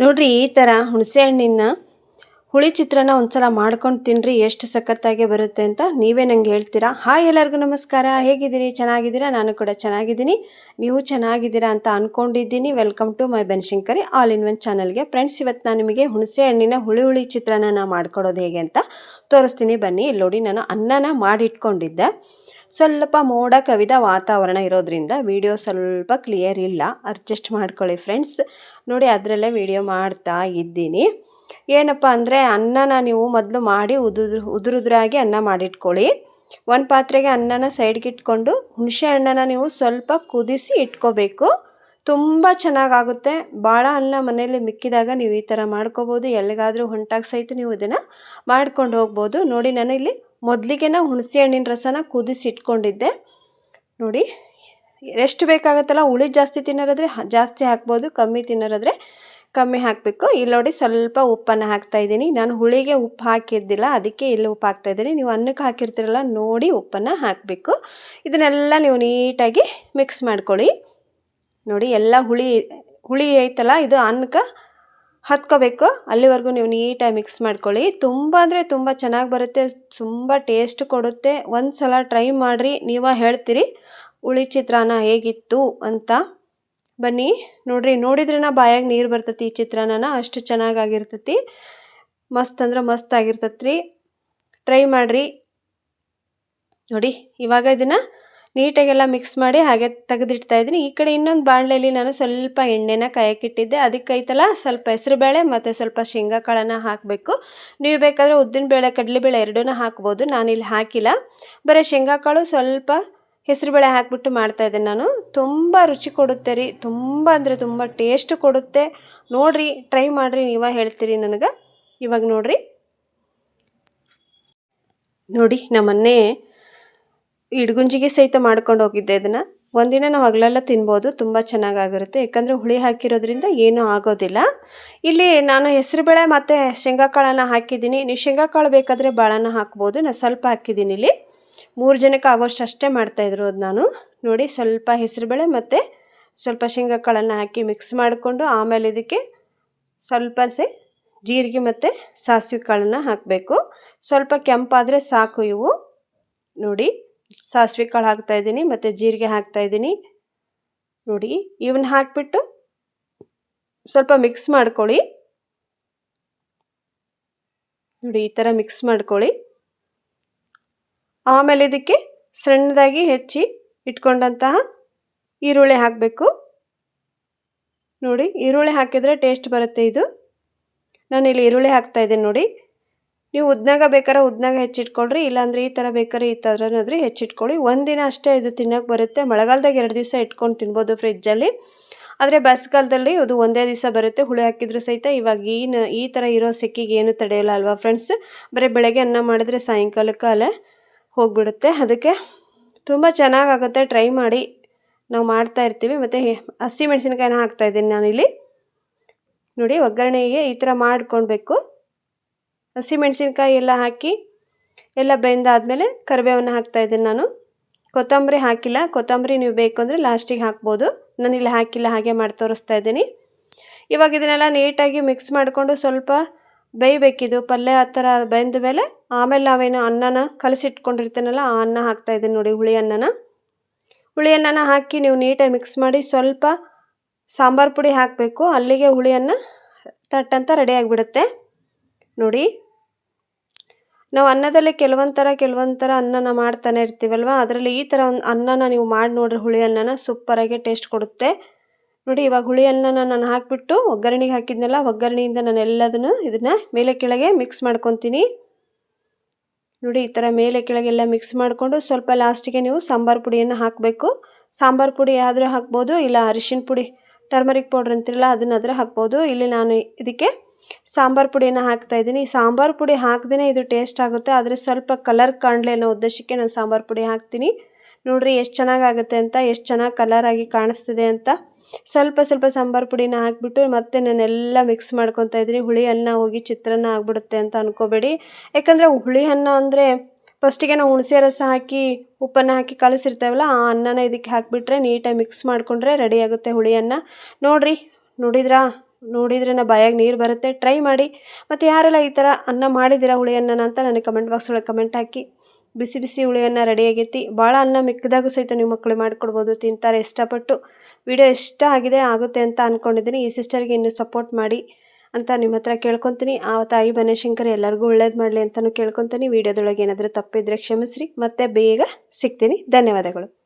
ನೋಡ್ರಿ ಈ ಥರ ಹುಣಸೆ ಹಣ್ಣಿನ ಹುಳಿ ಚಿತ್ರಾನ್ನ ಒಂದ್ಸಲ ಮಾಡ್ಕೊಂಡು ತಿನ್ನಿರಿ ಎಷ್ಟು ಸಖತ್ತಾಗಿ ಬರುತ್ತೆ ಅಂತ ನೀವೇ ನಂಗೆ ಹೇಳ್ತೀರಾ. ಹಾಯ್ ಎಲ್ಲರಿಗೂ ನಮಸ್ಕಾರ, ಹೇಗಿದ್ದೀರಿ? ಚೆನ್ನಾಗಿದ್ದೀರಾ? ನಾನು ಕೂಡ ಚೆನ್ನಾಗಿದ್ದೀನಿ, ನೀವು ಚೆನ್ನಾಗಿದ್ದೀರಾ ಅಂತ ಅಂದ್ಕೊಂಡಿದ್ದೀನಿ. Welcome to my Banashankari all in one ಚಾನಲ್ಗೆ. ಫ್ರೆಂಡ್ಸ್, ಇವತ್ತು ನಾನು ನಿಮಗೆ ಹುಣಸೆ ಹಣ್ಣಿನ ಹುಳಿ ಚಿತ್ರಾನ್ನ ಮಾಡ್ಕೊಡೋದು ಹೇಗೆ ಅಂತ ತೋರಿಸ್ತೀನಿ ಬನ್ನಿ. ಇಲ್ಲಿ ನೋಡಿ, ನಾನು ಅನ್ನನ ಮಾಡಿಟ್ಕೊಂಡಿದ್ದೆ. ಸ್ವಲ್ಪ ಮೋಡ ಕವಿದ ವಾತಾವರಣ ಇರೋದ್ರಿಂದ ವಿಡಿಯೋ ಸ್ವಲ್ಪ ಕ್ಲಿಯರ್ ಇಲ್ಲ, ಅಡ್ಜಸ್ಟ್ ಮಾಡ್ಕೊಳ್ಳಿ ಫ್ರೆಂಡ್ಸ್. ನೋಡಿ, ಅದರಲ್ಲೇ ವಿಡಿಯೋ ಮಾಡ್ತಾ ಇದ್ದೀನಿ. ಏನಪ್ಪ ಅಂದರೆ, ಅನ್ನನ ನೀವು ಮೊದಲು ಮಾಡಿ ಉದುರುದ್ರಾಗಿ ಅನ್ನ ಮಾಡಿಟ್ಕೊಳ್ಳಿ. ಒಂದು ಪಾತ್ರೆಗೆ ಅನ್ನನ ಸೈಡ್ಗೆ ಇಟ್ಕೊಂಡು ಹುಣಸೆ ಹಣ್ಣನ್ನು ನೀವು ಸ್ವಲ್ಪ ಕುದಿಸಿ ಇಟ್ಕೋಬೇಕು. ತುಂಬ ಚೆನ್ನಾಗಾಗುತ್ತೆ. ಭಾಳ ಅನ್ನ ಮನೆಯಲ್ಲಿ ಮಿಕ್ಕಿದಾಗ ನೀವು ಈ ಥರ ಮಾಡ್ಕೋಬೋದು. ಎಲ್ಲಿಗಾದರೂ ಹೊಂಟಾಗ ಸಹಿತ ನೀವು ಇದನ್ನು ಮಾಡ್ಕೊಂಡು ಹೋಗ್ಬೋದು. ನೋಡಿ, ನಾನು ಇಲ್ಲಿ ಮೊದಲಿಗೆ ಹುಣಸೆ ಹಣ್ಣಿನ ರಸನ ಕುದಿಸಿ ಇಟ್ಕೊಂಡಿದ್ದೆ. ನೋಡಿ, ಎಷ್ಟು ಬೇಕಾಗುತ್ತಲ್ಲ, ಹುಳಿ ಜಾಸ್ತಿ ತಿನ್ನೋರಾದರೆ ಜಾಸ್ತಿ ಹಾಕ್ಬೋದು, ಕಮ್ಮಿ ತಿನ್ನೋರಾದರೆ ಕಮ್ಮಿ ಹಾಕಬೇಕು. ಇಲ್ಲಿ ನೋಡಿ, ಸ್ವಲ್ಪ ಉಪ್ಪನ್ನು ಹಾಕ್ತಾಯಿದ್ದೀನಿ. ನಾನು ಹುಳಿಗೆ ಉಪ್ಪು ಹಾಕಿದ್ದಿಲ್ಲ, ಅದಕ್ಕೆ ಇಲ್ಲಿ ಉಪ್ಪು ಹಾಕ್ತಾಯಿದ್ದೀನಿ. ನೀವು ಅನ್ನಕ್ಕೆ ಹಾಕಿರ್ತೀರಲ್ಲ, ನೋಡಿ ಉಪ್ಪನ್ನು ಹಾಕಬೇಕು. ಇದನ್ನೆಲ್ಲ ನೀವು ನೀಟಾಗಿ ಮಿಕ್ಸ್ ಮಾಡ್ಕೊಳ್ಳಿ. ನೋಡಿ, ಎಲ್ಲ ಹುಳಿ ಐತಲ್ಲ, ಇದು ಅನ್ನಕ್ಕೆ ಹತ್ಕೋಬೇಕು. ಅಲ್ಲಿವರೆಗೂ ನೀವು ನೀಟಾಗಿ ಮಿಕ್ಸ್ ಮಾಡ್ಕೊಳ್ಳಿ. ತುಂಬ ಅಂದರೆ ತುಂಬ ಚೆನ್ನಾಗಿ ಬರುತ್ತೆ, ತುಂಬ ಟೇಸ್ಟ್ ಕೊಡುತ್ತೆ. ಒಂದು ಸಲ ಟ್ರೈ ಮಾಡಿರಿ, ನೀವು ಹೇಳ್ತೀರಿ ಹುಳಿ ಚಿತ್ರಾನ್ನ ಹೇಗಿತ್ತು ಅಂತ. ಬನ್ನಿ ನೋಡಿದ್ರೆ ಬಾಯಾಗ ನೀರು ಬರ್ತೈತಿ. ಈ ಚಿತ್ರಾನ್ನ ಅಷ್ಟು ಚೆನ್ನಾಗಾಗಿರ್ತೈತಿ, ಮಸ್ತ್ ಅಂದ್ರೆ ಮಸ್ತ್ ಆಗಿರ್ತೈತಿ ರೀ. ಟ್ರೈ ಮಾಡಿರಿ. ನೋಡಿ, ಇವಾಗ ಇದನ್ನು ನೀಟಾಗೆಲ್ಲ ಮಿಕ್ಸ್ ಮಾಡಿ ಹಾಗೆ ತೆಗೆದಿಡ್ತಾ ಇದ್ದೀನಿ. ಈ ಕಡೆ ಇನ್ನೊಂದು ಬಾಣಲೆಯಲ್ಲಿ ನಾನು ಸ್ವಲ್ಪ ಎಣ್ಣೆನ ಕಾಯಕ್ಕಿಟ್ಟಿದ್ದೆ. ಅದಕ್ಕೈತಲ್ಲ ಸ್ವಲ್ಪ ಹೆಸರುಬೇಳೆ ಮತ್ತು ಸ್ವಲ್ಪ ಶೇಂಗಾ ಕಾಳನ್ನು ಹಾಕಬೇಕು. ನೀವು ಬೇಕಾದರೆ ಉದ್ದಿನಬೇಳೆ, ಕಡಲೆಬೇಳೆ ಎರಡೂ ಹಾಕ್ಬೋದು. ನಾನಿಲ್ಲಿ ಹಾಕಿಲ್ಲ, ಬರೀ ಶೇಂಗಾ ಕಾಳು ಸ್ವಲ್ಪ ಹೆಸರುಬೇಳೆ ಹಾಕಿಬಿಟ್ಟು ಮಾಡ್ತಾಯಿದ್ದೆ ನಾನು. ತುಂಬ ರುಚಿ ಕೊಡುತ್ತೆ ರೀ, ತುಂಬ ಅಂದರೆ ತುಂಬ ಟೇಸ್ಟ್ ಕೊಡುತ್ತೆ. ನೋಡಿರಿ, ಟ್ರೈ ಮಾಡಿರಿ, ನೀವೇ ಹೇಳ್ತೀರಿ ನನಗೆ. ಇವಾಗ ನೋಡಿ ನಮ್ಮನ್ನೇ ಇಡ್ಗುಂಜಿಗೆ ಸಹಿತ ಮಾಡ್ಕೊಂಡು ಹೋಗಿದ್ದೆ. ಇದನ್ನು ಒಂದಿನ ನಾವು ಹಗಲೆಲ್ಲ ತಿನ್ಬೋದು, ತುಂಬ ಚೆನ್ನಾಗಾಗಿರುತ್ತೆ. ಯಾಕಂದರೆ ಹುಳಿ ಹಾಕಿರೋದ್ರಿಂದ ಏನೂ ಆಗೋದಿಲ್ಲ. ಇಲ್ಲಿ ನಾನು ಹೆಸರುಬೇಳೆ ಮತ್ತು ಶೇಂಗಾ ಕಾಳನ್ನು ಹಾಕಿದ್ದೀನಿ. ನೀವು ಶೇಂಗಾ ಕಾಳು ಬೇಕಾದರೆ ಭಾಳನ ಹಾಕ್ಬೋದು, ನಾನು ಸ್ವಲ್ಪ ಹಾಕಿದ್ದೀನಿ. ಇಲ್ಲಿ 3 ಜನಕ್ಕೆ ಆಗೋಷ್ಟು ಅಷ್ಟೇ ಮಾಡ್ತಾಯಿದ್ರು ಅದು ನಾನು. ನೋಡಿ, ಸ್ವಲ್ಪ ಹೆಸರುಬೇಳೆ ಮತ್ತು ಸ್ವಲ್ಪ ಶೇಂಗಾ ಕಾಳನ್ನು ಹಾಕಿ ಮಿಕ್ಸ್ ಮಾಡಿಕೊಂಡು, ಆಮೇಲೆ ಇದಕ್ಕೆ ಸ್ವಲ್ಪ ಜೀರಿಗೆ ಮತ್ತು ಸಾಸಿವೆ ಕಾಳನ್ನು ಹಾಕಬೇಕು. ಸ್ವಲ್ಪ ಕೆಂಪಾದರೆ ಸಾಕು ಇವು. ನೋಡಿ, ಸಾಸಿವೆ ಕಾಳು ಹಾಕ್ತಾಯಿದ್ದೀನಿ ಮತ್ತು ಜೀರಿಗೆ ಹಾಕ್ತಾಯಿದ್ದೀನಿ. ನೋಡಿ, ಇವನ್ನ ಹಾಕಿಬಿಟ್ಟು ಸ್ವಲ್ಪ ಮಿಕ್ಸ್ ಮಾಡ್ಕೊಳ್ಳಿ. ನೋಡಿ, ಈ ಥರ ಮಿಕ್ಸ್ ಮಾಡ್ಕೊಳ್ಳಿ. ಆಮೇಲೆ ಇದಕ್ಕೆ ಸಣ್ಣದಾಗಿ ಹೆಚ್ಚಿ ಇಟ್ಕೊಂಡಂತಹ ಈರುಳ್ಳಿ ಹಾಕಬೇಕು. ನೋಡಿ, ಈರುಳ್ಳಿ ಹಾಕಿದರೆ ಟೇಸ್ಟ್ ಬರುತ್ತೆ ಇದು. ನಾನಿಲ್ಲಿ ಈರುಳ್ಳಿ ಹಾಕ್ತಾಯಿದ್ದೀನಿ. ನೋಡಿ, ನೀವು ಉದ್ನಾಗ ಬೇಕಾದ್ರೆ ಉದ್ನಾಗ ಹೆಚ್ಚಿಟ್ಕೊಳ್ರಿ, ಇಲ್ಲಾಂದರೆ ಈ ಥರ ಬೇಕಾದ್ರೆ ಈ ಥರನಾದ್ರೆ ಹೆಚ್ಚಿಟ್ಕೊಳ್ಳಿ. ಒಂದಿನ ಅಷ್ಟೇ ಇದು ತಿನ್ನೋಕೆ ಬರುತ್ತೆ. ಮಳೆಗಾಲದಾಗ 2 ದಿವಸ ಇಟ್ಕೊಂಡು ತಿನ್ಬೋದು ಫ್ರಿಜ್ಜಲ್ಲಿ. ಆದರೆ ಬೇಸಿಗೆಗಾಲದಲ್ಲಿ ಇದು ಒಂದೇ ದಿವಸ ಬರುತ್ತೆ. ಹುಳಿ ಹಾಕಿದ್ರು ಸಹಿತ ಇವಾಗ ಈ ಥರ ಇರೋ ಸೆಕ್ಕಿಗೆ ಏನು ತಡೆಯಲ್ಲ ಅಲ್ವಾ ಫ್ರೆಂಡ್ಸ್. ಬರೀ ಬೆಳಗ್ಗೆ ಅನ್ನ ಮಾಡಿದ್ರೆ ಸಾಯಂಕಾಲಕ್ಕೆ ಅಲ್ಲೇ ಹೋಗಿಬಿಡುತ್ತೆ. ಅದಕ್ಕೆ ತುಂಬ ಚೆನ್ನಾಗಾಗುತ್ತೆ, ಟ್ರೈ ಮಾಡಿ. ನಾವು ಮಾಡ್ತಾಯಿರ್ತೀವಿ. ಮತ್ತು ಹಸಿ ಮೆಣಸಿನ್ಕಾಯಿನ ಹಾಕ್ತಾಯಿದ್ದೀನಿ ನಾನಿಲ್ಲಿ. ನೋಡಿ, ಒಗ್ಗರಣೆಗೆ ಈ ಥರ ಮಾಡ್ಕೊಳ್ಬೇಕು. ಹಸಿ ಮೆಣಸಿನ್ಕಾಯಿ ಎಲ್ಲ ಹಾಕಿ ಎಲ್ಲ ಬೆಂದಾದಮೇಲೆ ಕರಿಬೇವನ್ನು ಹಾಕ್ತಾಯಿದ್ದೀನಿ ನಾನು. ಕೊತ್ತಂಬರಿ ಹಾಕಿಲ್ಲ, ಕೊತ್ತಂಬರಿ ನೀವು ಬೇಕು ಅಂದರೆ ಲಾಸ್ಟಿಗೆ ಹಾಕ್ಬೋದು. ನಾನಿಲ್ಲಿ ಹಾಕಿಲ್ಲ, ಹಾಗೆ ಮಾಡಿ ತೋರಿಸ್ತಾ ಇದ್ದೀನಿ. ಇವಾಗ ಇದನ್ನೆಲ್ಲ ನೀಟಾಗಿ ಮಿಕ್ಸ್ ಮಾಡಿಕೊಂಡು ಸ್ವಲ್ಪ ಬೇಯಬೇಕಿದು ಪಲ್ಯ. ಆ ಥರ ಬೆಂದ ಮೇಲೆ ಆಮೇಲೆ ನಾವೇನು ಅನ್ನನ ಕಲಸಿಟ್ಕೊಂಡಿರ್ತೀನಲ್ಲ, ಆ ಅನ್ನ ಹಾಕ್ತಾಯಿದ್ದೀನಿ. ನೋಡಿ, ಹುಳಿ ಅನ್ನನ ಹಾಕಿ ನೀವು ನೀಟಾಗಿ ಮಿಕ್ಸ್ ಮಾಡಿ ಸ್ವಲ್ಪ ಸಾಂಬಾರು ಪುಡಿ ಹಾಕಬೇಕು. ಅಲ್ಲಿಗೆ ಹುಳಿ ಅನ್ನ ತಟ್ಟಂತ ರೆಡಿ ಆಗಿಬಿಡುತ್ತೆ. ನೋಡಿ, ನಾವು ಅನ್ನದಲ್ಲಿ ಕೆಲವೊಂದು ಥರ ಅನ್ನನ ಮಾಡ್ತಾನೆ ಇರ್ತೀವಲ್ವ, ಅದರಲ್ಲಿ ಈ ಥರ ಒಂದು ಅನ್ನನ ನೀವು ಮಾಡಿ ನೋಡ್ರಿ. ಹುಳಿ ಅನ್ನನ ಸೂಪರಾಗಿ ಟೇಸ್ಟ್ ಕೊಡುತ್ತೆ. ನೋಡಿ, ಇವಾಗ ಹುಳಿ ಅನ್ನನ ನಾನು ಹಾಕಿಬಿಟ್ಟು ಒಗ್ಗರಣೆಗೆ ಹಾಕಿದ್ನಲ್ಲ, ಒಗ್ಗರಣೆಯಿಂದ ನಾನು ಎಲ್ಲದನ್ನು ಇದನ್ನು ಮೇಲೆ ಕೆಳಗೆ ಮಿಕ್ಸ್ ಮಾಡ್ಕೊತೀನಿ. ನೋಡಿ, ಈ ಥರ ಮೇಲೆ ಕೆಳಗೆಲ್ಲ ಮಿಕ್ಸ್ ಮಾಡಿಕೊಂಡು ಸ್ವಲ್ಪ ಲಾಸ್ಟಿಗೆ ನೀವು ಸಾಂಬಾರು ಪುಡಿಯನ್ನು ಹಾಕಬೇಕು. ಸಾಂಬಾರು ಪುಡಿ ಆದರೂ ಹಾಕ್ಬೋದು, ಇಲ್ಲ ಅರಿಶಿನ ಪುಡಿ, ಟರ್ಮರಿಕ್ ಪೌಡ್ರ್ ಅಂತಿರಲ್ಲ, ಅದನ್ನಾದರೂ ಹಾಕ್ಬೋದು. ಇಲ್ಲಿ ನಾನು ಇದಕ್ಕೆ ಸಾಂಬಾರು ಪುಡಿಯನ್ನು ಹಾಕ್ತಾಯಿದ್ದೀನಿ. ಸಾಂಬಾರು ಪುಡಿ ಹಾಕ್ದೇ ಇದು ಟೇಸ್ಟ್ ಆಗುತ್ತೆ, ಆದರೆ ಸ್ವಲ್ಪ ಕಲರ್ ಕಾಣಲಿ ಅನ್ನೋ ಉದ್ದೇಶಕ್ಕೆ ನಾನು ಸಾಂಬಾರು ಪುಡಿ ಹಾಕ್ತೀನಿ. ನೋಡಿರಿ ಎಷ್ಟು ಚೆನ್ನಾಗಾಗುತ್ತೆ ಅಂತ, ಎಷ್ಟು ಚೆನ್ನಾಗಿ ಕಲರಾಗಿ ಕಾಣಿಸ್ತಿದೆ ಅಂತ. ಸ್ವಲ್ಪ ಸಾಂಬಾರು ಪುಡಿನ ಹಾಕಿಬಿಟ್ಟು ಮತ್ತೆ ನಾನೆಲ್ಲ ಮಿಕ್ಸ್ ಮಾಡ್ಕೊತಾ ಇದ್ದೀನಿ. ಹುಳಿ ಅನ್ನ ಹೋಗಿ ಚಿತ್ರಾನ್ನ ಆಗಿಬಿಡುತ್ತೆ ಅಂತ ಅಂದ್ಕೋಬೇಡಿ. ಯಾಕಂದರೆ ಹುಳಿ ಅನ್ನ ಅಂದರೆ ಫಸ್ಟಿಗೆ ನಾವು ಹುಣಸೆ ರಸ ಹಾಕಿ ಉಪ್ಪನ್ನು ಹಾಕಿ ಕಲಸಿರ್ತೇವಲ್ಲ, ಆ ಅನ್ನನ ಇದಕ್ಕೆ ಹಾಕಿಬಿಟ್ರೆ ನೀಟಾಗಿ ಮಿಕ್ಸ್ ಮಾಡಿಕೊಂಡ್ರೆ ರೆಡಿ ಆಗುತ್ತೆ ಹುಳಿ ಅನ್ನ. ನೋಡಿದ್ರಾ ನೋಡಿದ್ರೆ ಬಾಯಾಗ ನೀರು ಬರುತ್ತೆ. ಟ್ರೈ ಮಾಡಿ. ಮತ್ತು ಯಾರೆಲ್ಲ ಈ ಥರ ಅನ್ನ ಮಾಡಿದ್ದೀರಾ ಹುಳಿ ಅನ್ನನ ಅಂತ ನನಗೆ ಕಮೆಂಟ್ ಬಾಕ್ಸ್ ಒಳಗೆ ಕಮೆಂಟ್ ಹಾಕಿ. ಬಿಸಿ ಬಿಸಿ ಹುಳಿ ಅನ್ನ ರೆಡಿ ಆಗೈತಿ. ಭಾಳ ಅನ್ನ ಮಿಕ್ಕಿದಾಗೂ ಸಹಿತ ನೀವು ಮಕ್ಕಳು ಮಾಡಿಕೊಡ್ಬೋದು, ತಿಂತಾರೆ ಇಷ್ಟಪಟ್ಟು. ವಿಡಿಯೋ ಇಷ್ಟ ಆಗುತ್ತೆ ಅಂತ ಅಂದ್ಕೊಂಡಿದ್ದೀನಿ. ಈ ಸಿಸ್ಟರ್ಗೆ ಇನ್ನೂ ಸಪೋರ್ಟ್ ಮಾಡಿ ಅಂತ ನಿಮ್ಮ ಹತ್ರ ಕೇಳ್ಕೊತೀನಿ. ಆ ತಾಯಿ ಬನಶಂಕರಿ ಎಲ್ಲರಿಗೂ ಒಳ್ಳೇದು ಮಾಡಲಿ ಅಂತಲೂ ಕೇಳ್ಕೊತೀನಿ. ವಿಡಿಯೋದೊಳಗೆ ಏನಾದರೂ ತಪ್ಪಿದ್ರೆ ಕ್ಷಮಿಸ್ರಿ. ಮತ್ತೆ ಬೇಗ ಸಿಗ್ತೀನಿ. ಧನ್ಯವಾದಗಳು.